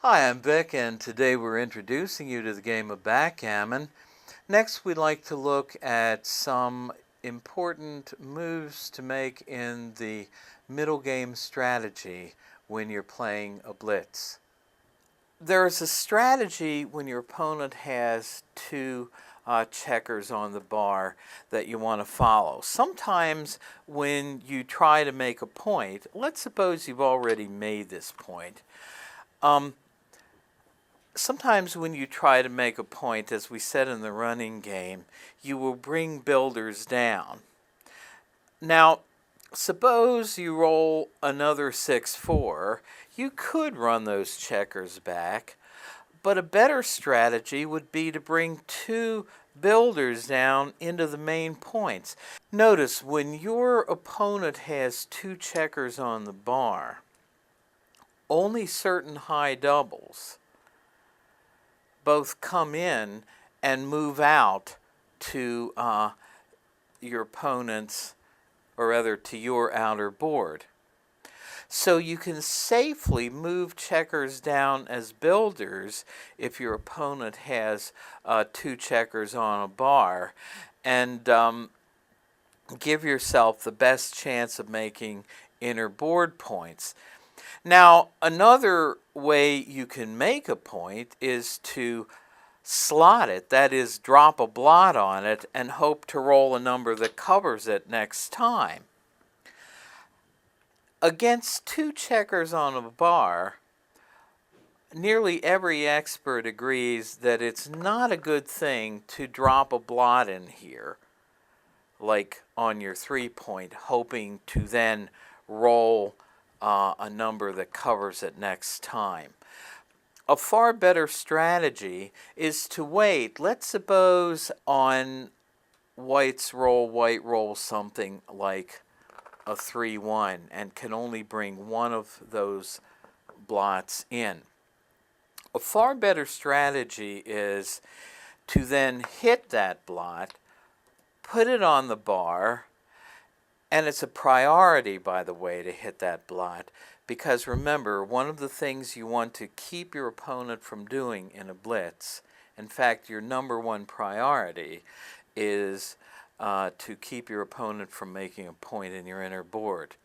Hi, I'm Vic, and today we're introducing you to the game of backgammon. Next, we'd like to look at some important moves to make in the middle game strategy when you're playing a blitz. There's a strategy when your opponent has two checkers on the bar that you want to follow. Sometimes when you try to make a point, let's suppose you've already made this point. Sometimes when you try to make a point, as we said in the running game, you will bring builders down. Now, suppose you roll another 6-4, you could run those checkers back, but a better strategy would be to bring two builders down into the main points. Notice when your opponent has two checkers on the bar, only certain high doubles both come in and move out to your opponent's, or rather to your outer board. So you can safely move checkers down as builders if your opponent has two checkers on a bar, and give yourself the best chance of making inner board points. Now, another way you can make a point is to slot it, that is, drop a blot on it and hope to roll a number that covers it next time. Against two checkers on a bar, nearly every expert agrees that it's not a good thing to drop a blot in here, like on your 3-point, hoping to then roll a number that covers it next time. A far better strategy is to wait. Let's suppose on white rolls something like a 3-1 and can only bring one of those blots in. A far better strategy is to then hit that blot, put it on the bar, and it's a priority, by the way, to hit that blot, because remember, one of the things you want to keep your opponent from doing in a blitz, in fact, your number one priority, is to keep your opponent from making a point in your inner board.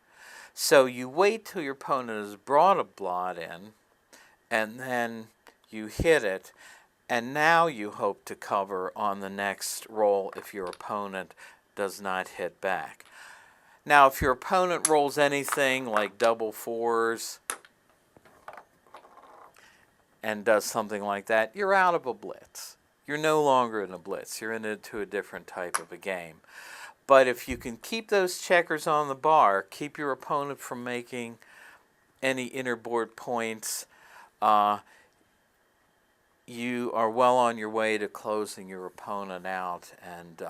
So you wait till your opponent has brought a blot in, and then you hit it, and now you hope to cover on the next roll if your opponent does not hit back. Now, if your opponent rolls anything like double 4s and does something like that, you're out of a blitz. You're no longer in a blitz. You're into a different type of a game. But if you can keep those checkers on the bar, keep your opponent from making any inner board points, you are well on your way to closing your opponent out and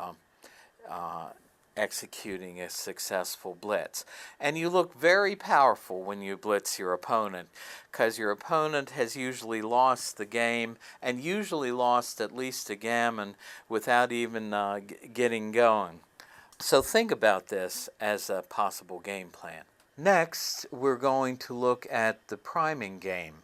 executing a successful blitz. And you look very powerful when you blitz your opponent, because your opponent has usually lost the game, and usually lost at least a gammon without even getting going. So think about this as a possible game plan. Next, we're going to look at the priming game.